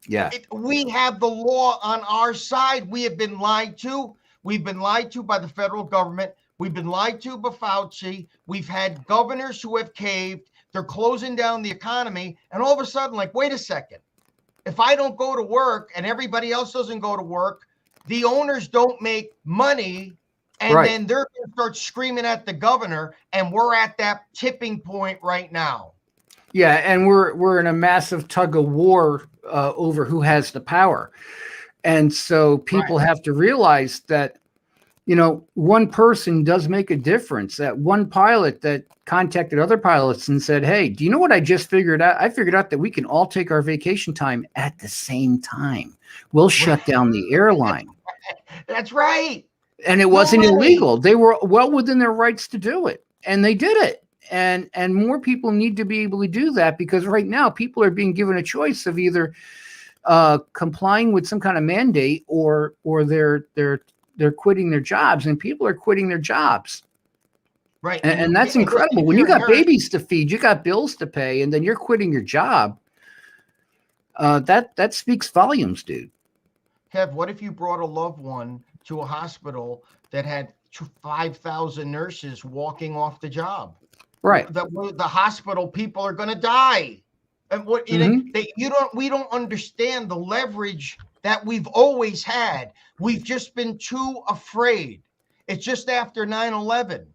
Yeah. We have the law on our side. We have been lied to. We've been lied to by the federal government. We've been lied to by Fauci. We've had governors who have caved. They're closing down the economy. And all of a sudden, like, wait a second. If I don't go to work and everybody else doesn't go to work, the owners don't make money. And then they're going to start screaming at the governor. And we're at that tipping point right now. Yeah. And we're in a massive tug of war over who has the power. And so people have to realize that, one person does make a difference. That one pilot that contacted other pilots and said, hey, do you know what I just figured out? I figured out that we can all take our vacation time at the same time. We'll shut down the airline. That's right. And it wasn't illegal. They were well within their rights to do it. And they did it. And more people need to be able to do that because right now people are being given a choice of either complying with some kind of mandate or they're quitting their jobs, and people are quitting their jobs. Right. And that's incredible. When you got babies to feed, you got bills to pay, and then you're quitting your job. That speaks volumes, dude. Kev, what if you brought a loved one to a hospital that had 5,000 nurses walking off the job? Right. The hospital people are going to die. And what we don't understand the leverage that we've always had. We've just been too afraid. It's just after 9/11.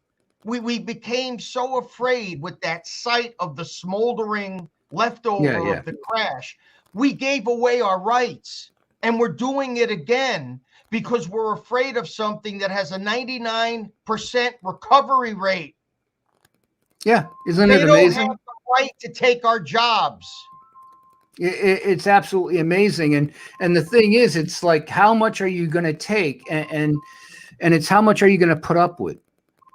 We became so afraid with that sight of the smoldering leftover of the crash. We gave away our rights, and we're doing it again because we're afraid of something that has a 99% recovery rate. Yeah, isn't it amazing? They don't have the right to take our jobs. It's absolutely amazing, and the thing is, it's like, how much are you going to take, and it's how much are you going to put up with,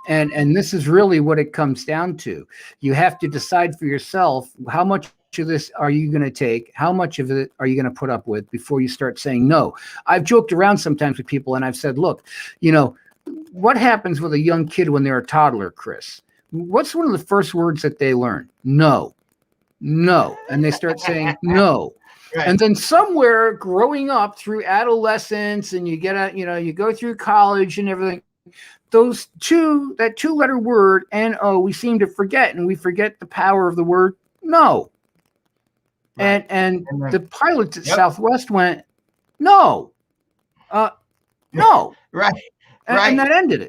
and this is really what it comes down to. You have to decide for yourself how much of this are you going to take, how much of it are you going to put up with before you start saying no. I've joked around sometimes with people, and I've said, look, what happens with a young kid when they're a toddler, Chris? What's one of the first words that they learn? No. And they start saying no. Right. And then somewhere growing up through adolescence and you get you go through college and everything, that 2-letter word, N-O, we seem to forget, and we forget the power of the word no. Right. And the pilots at Southwest went, no. No. Right. And that ended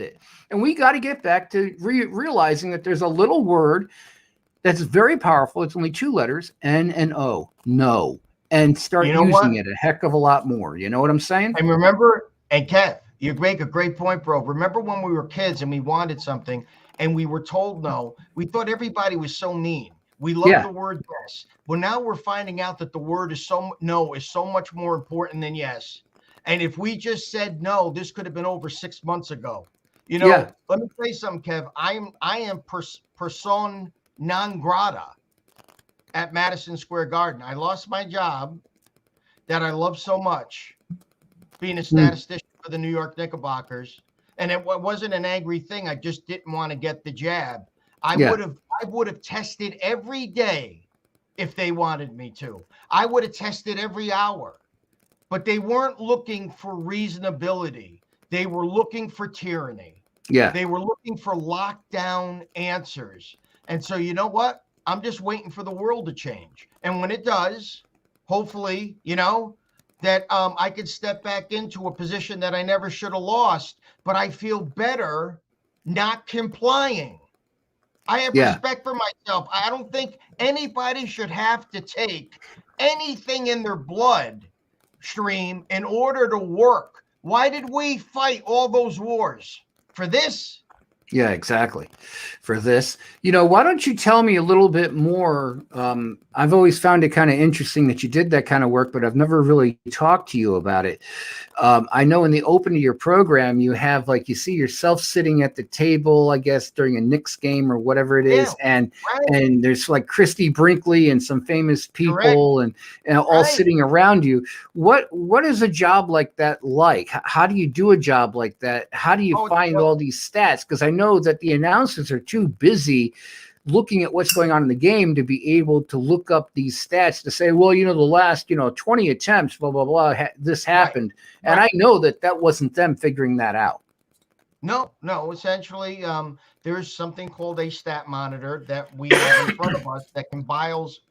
it. And we got to get back to realizing that there's a little word that's very powerful. It's only 2 letters, N and O, no, and start using it a heck of a lot more. You know what I'm saying? And remember, and Kev, You make a great point, bro. Remember when we were kids and we wanted something and we were told no? We thought everybody was so mean. We love Yeah. the word yes. Well, now we're finding out that the word is no is so much more important than yes. And if we just said no, this could have been over 6 months ago. Yeah. Let me tell you something, Kev. I am person non grata at Madison Square Garden. I lost my job that I love so much, being a Mm. statistician for the New York Knickerbockers. And it wasn't an angry thing. I just didn't want to get the jab. I Yeah. would have tested every day if they wanted me to. I would have tested every hour. But they weren't looking for reasonability. They were looking for tyranny. Yeah. They were looking for lockdown answers. And so, you know what? I'm just waiting for the world to change. And when it does, hopefully, that I could step back into a position that I never should have lost, but I feel better not complying. I have Yeah. respect for myself. I don't think anybody should have to take anything in their blood stream in order to work. Why did we fight all those wars? For this? Yeah, exactly. For this, why don't you tell me a little bit more? I've always found it kind of interesting that you did that kind of work, but I've never really talked to you about it. I know in the open of your program, you have you see yourself sitting at the table, I guess, during a Knicks game or whatever it is. Yeah, right. And there's Christy Brinkley and some famous Correct. people and all Right. sitting around you. What is a job like that like? How do you do a job like that? How do you find all these stats? Because I know that the announcers are too busy looking at what's going on in the game to be able to look up these stats to say, well, the last, 20 attempts, blah, blah, blah, this happened. Right. And I know that wasn't them figuring that out. No. Essentially, there's something called a stat monitor that we have in front of us that compiles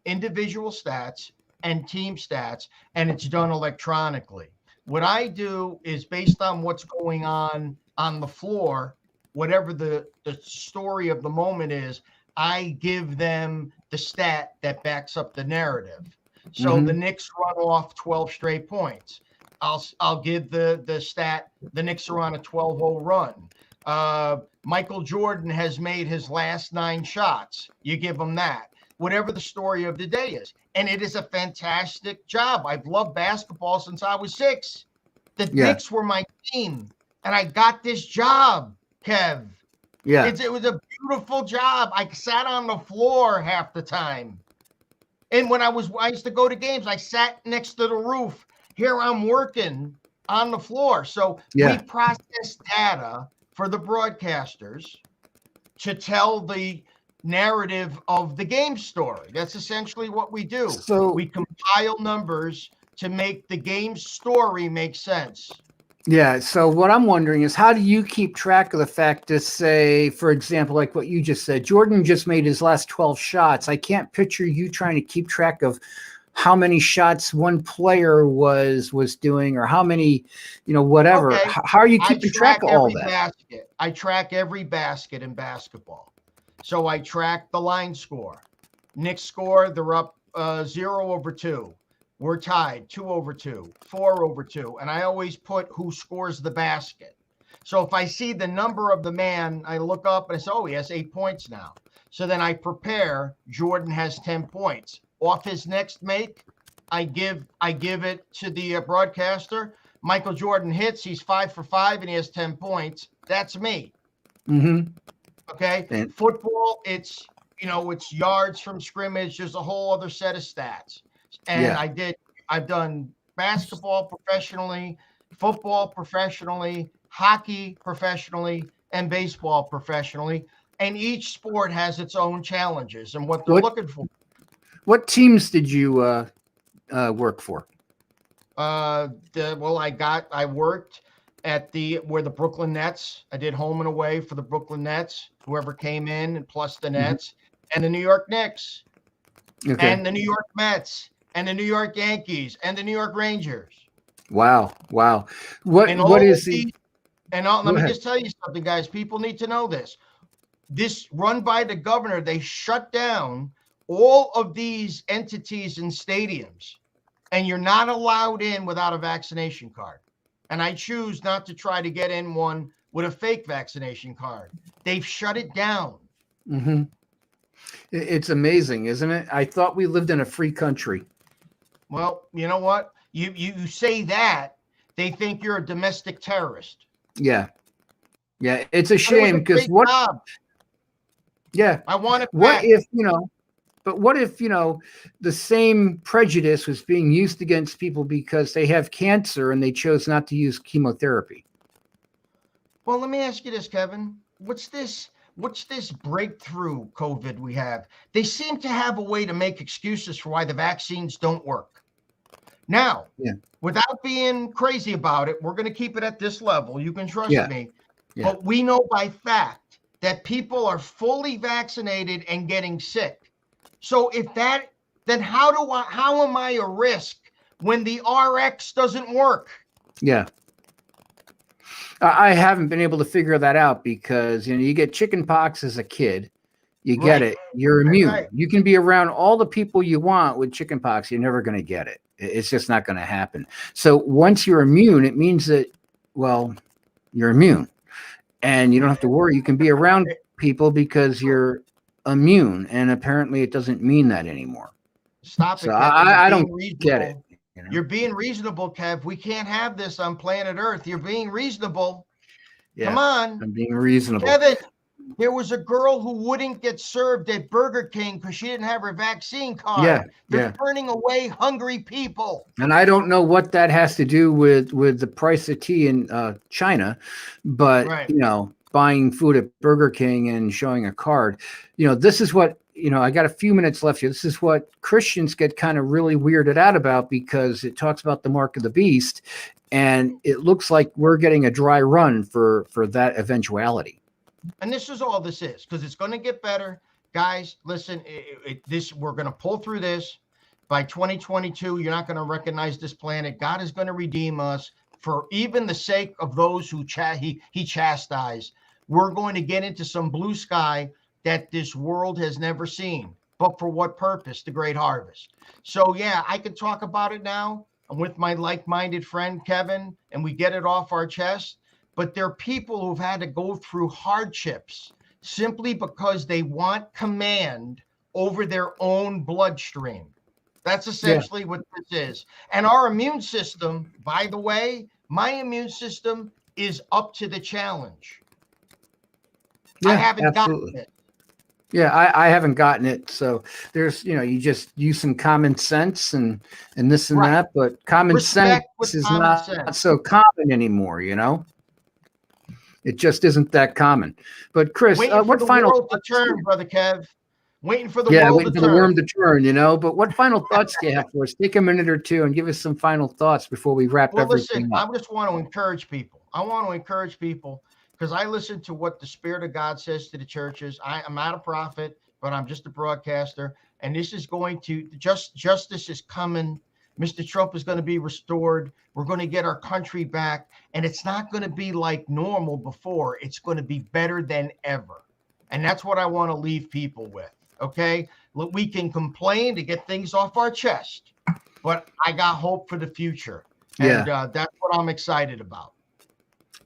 individual stats and team stats, and it's done electronically. What I do is based on what's going on the floor, whatever the story of the moment is, I give them the stat that backs up the narrative. So the Knicks run off 12 straight points. I'll give the stat, the Knicks are on a 12-0 run. Michael Jordan has made his last 9 shots. You give them that. Whatever the story of the day is. And it is a fantastic job. I've loved basketball since I was 6. The Knicks were my team. And I got this job, Kev. Yeah. It was a beautiful job. I sat on the floor half the time. And when I used to go to games, I sat next to the roof. Here I'm working on the floor. So we process data for the broadcasters to tell the narrative of the game story. That's essentially what we do. So we compile numbers to make the game story make sense. Yeah. So what I'm wondering is, how do you keep track of the fact to say, for example, like what you just said, Jordan just made his last 12 shots. I can't picture you trying to keep track of how many shots one player was doing, or how many, whatever. Okay. How are you keeping track of all that? Basket. I track every basket in basketball. So I track the line score. Knicks score, they're up 0/2. We're tied 2/2, 4/2. And I always put who scores the basket. So if I see the number of the man, I look up and I say, oh, he has 8 points now. So then I prepare, Jordan has 10 points. Off his next make, I give it to the broadcaster. Michael Jordan hits, he's 5 for 5 and he has 10 points. That's me. Okay. And football, it's yards from scrimmage. There's a whole other set of stats. And I've done basketball professionally, football professionally, hockey professionally, and baseball professionally. And each sport has its own challenges and what they're looking for. What teams did you work for? I worked at where the Brooklyn Nets. I did home and away for the Brooklyn Nets, whoever came in, and plus the Nets, and the New York Knicks, and the New York Mets, and the New York Yankees, and the New York Rangers. Wow. What is the? Let me just tell you something, guys. People need to know this. This run by the governor, they shut down all of these entities and stadiums, and you're not allowed in without a vaccination card. and I choose not to try to get in one with a fake vaccination card. They've shut it down. Mm-hmm. It's amazing, isn't it? I thought we lived in a free country. Well, you know what? You say that, they think you're a domestic terrorist. Yeah. Yeah. It's a But it was shame a because great what, job. yeah. I want it What back. if, but what if, the same prejudice was being used against people because they have cancer and they chose not to use chemotherapy? Well, let me ask you this, Kevin. What's this breakthrough COVID we have? They seem to have a way to make excuses for why the vaccines don't work. Now, Yeah. without being crazy about it, we're going to keep it at this level. You can trust Yeah. me. Yeah. But we know by fact that people are fully vaccinated and getting sick. So then how am I a risk when the RX doesn't work? Yeah. I haven't been able to figure that out because, you get chicken pox as a kid. You get Right. it. You're immune. Right. You can be around all the people you want with chicken pox. You're never going to get it. It's just not going to happen. So once you're immune, it means that, well, you're immune and you don't have to worry. You can be around people because you're immune. And apparently it doesn't mean that anymore. Stop So it, Kevin. I don't get it. You're being reasonable, Kev. We can't have this on planet Earth. You're being reasonable. Yeah, come on. I'm being reasonable. Kevin, there was a girl who wouldn't get served at Burger King because she didn't have her vaccine card. Yeah, They're turning away hungry people. And I don't know what that has to do with the price of tea in China, but Right. Buying food at Burger King and showing a card, this is what I got a few minutes left here. This is what Christians get kind of really weirded out about because it talks about the mark of the beast, and it looks like we're getting a dry run for that eventuality. And this is all this is, because it's going to get better. Guys, listen, we're going to pull through this. By 2022, you're not going to recognize this planet. God is going to redeem us for even the sake of those who he chastised. We're going to get into some blue sky that this world has never seen. But for what purpose? The great harvest. So, yeah, I could talk about it now. I'm with my like-minded friend, Kevin, and we get it off our chest. But there are people who've had to go through hardships simply because they want command over their own bloodstream. That's essentially what this is. And our immune system, by the way, my immune system is up to the challenge. I haven't gotten it. Yeah, I haven't gotten it. So there's, you just use some common sense and this and that, but common sense is not so common anymore, It just isn't that common. But Chris, what final world to turn, brother Kev? Waiting for the worm to turn, But what final thoughts do you have for us? Take a minute or two and give us some final thoughts before we wrap everything up. I just want to encourage people. Because I listen to what the Spirit of God says to the churches. I'm not a prophet, but I'm just a broadcaster. And this is going to justice is coming. Mr. Trump is going to be restored. We're going to get our country back. And it's not going to be like normal before. It's going to be better than ever. And that's what I want to leave people with. Okay. We can complain to get things off our chest, but I got hope for the future. And that's what I'm excited about.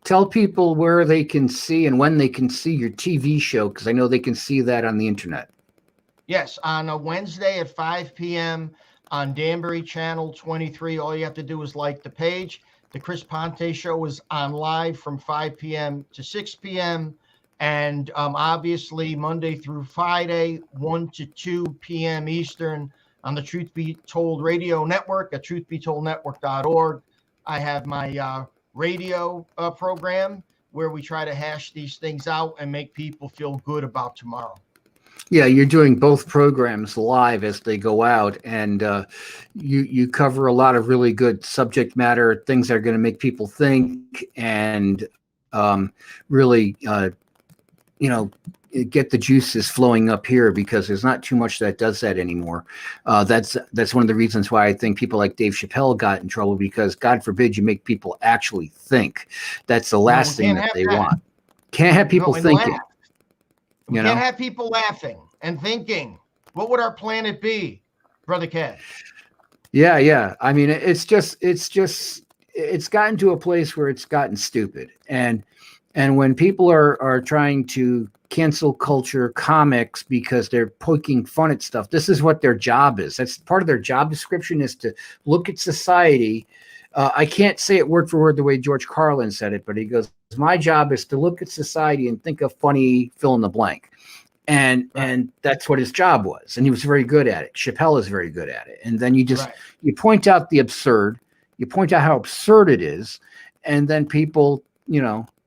Tell people where they can see and when they can see your TV show, because I know they can see that on the internet. Yes, on a Wednesday at 5 p.m. on Danbury Channel 23. All you have to do is like the page. The Chris Pante Show is on live from 5 p.m. to 6 p.m. And obviously Monday through Friday, 1 to 2 p.m. Eastern on the Truth Be Told Radio Network at truthbetoldnetwork.org. I have my radio program where we try to hash these things out and make people feel good about tomorrow. Yeah, you're doing both programs live as they go out, and you cover a lot of really good subject matter, things that are going to make people think and really, get the juices flowing up here, because there's not too much that does that anymore. That's one of the reasons why I think people like Dave Chappelle got in trouble, because God forbid you make people actually think. That's the last thing that they want. Can't have people thinking. We can't have people laughing and thinking. What would our planet be, Brother Kev? Yeah. I mean, it's it's gotten to a place where it's gotten stupid. And when people are trying to cancel culture comics because they're poking fun at stuff, this is what their job is. That's part of their job description, is to look at society. I can't say it word for word the way George Carlin said it, but he goes, my job is to look at society and think of funny fill in the blank. And that's what his job was. And he was very good at it. Chappelle is very good at it. And then you point out the absurd, you point out how absurd it is, and then people,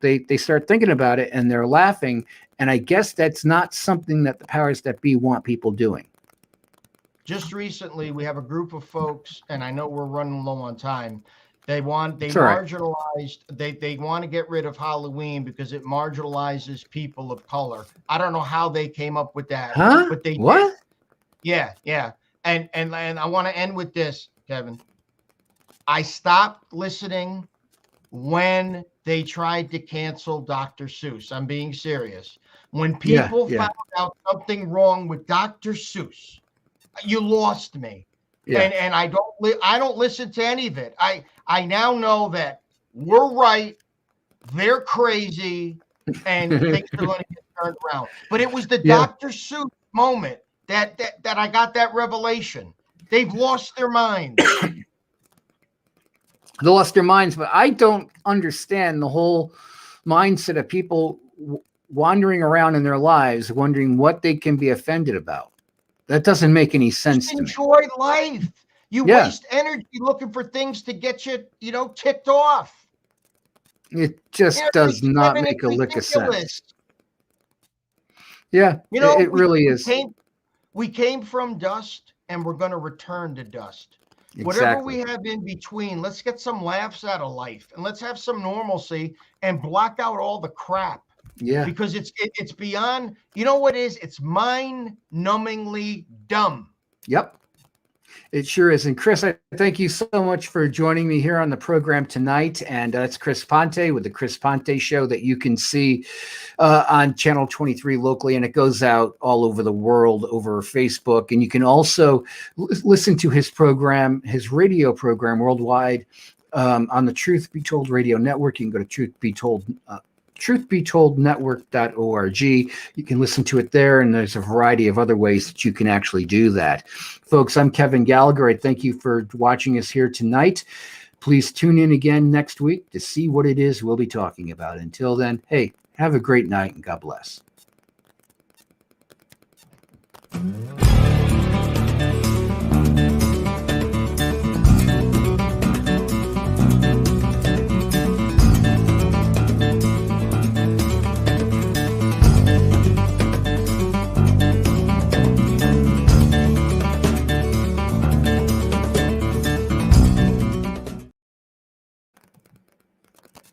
they start thinking about it and they're laughing. And I guess that's not something that the powers that be want people doing. Just recently, we have a group of folks, and I know we're running low on time. They marginalized, they want to get rid of Halloween because it marginalizes people of color. I don't know how they came up with that. Huh? But they what? Did. Yeah. And I want to end with this, Kevin. I stopped listening when they tried to cancel Dr. Seuss. I'm being serious. When people found out something wrong with Dr. Seuss, you lost me. Yeah. And I don't listen to any of it. I now know that we're right, they're crazy, and things are going to get turned around. But it was the Dr. Seuss moment that I got that revelation. They've lost their minds. They lost their minds, but I don't understand the whole mindset of people wandering around in their lives wondering what they can be offended about. That doesn't make any sense to me. Enjoy life. You waste energy looking for things to get you, ticked off. It just does not make a lick of sense. Yeah, it really is. We came from dust, and we're going to return to dust. Exactly. Whatever we have in between, let's get some laughs out of life, and let's have some normalcy and block out all the crap. Yeah. Because it's beyond, what it is? It's mind-numbingly dumb. Yep. It sure is. And Chris, I thank you so much for joining me here on the program tonight. And that's Chris Pante with the Chris Pante Show that you can see on Channel 23 locally. And it goes out all over the world over Facebook. And you can also listen to his program, his radio program worldwide on the Truth Be Told Radio Network. You can go to truthbetoldnetwork.org. You can listen to it there, and there's a variety of other ways that you can actually do that. Folks, I'm Kevin Gallagher. I thank you for watching us here tonight. Please tune in again next week to see what it is we'll be talking about. Until then, hey, have a great night and God bless.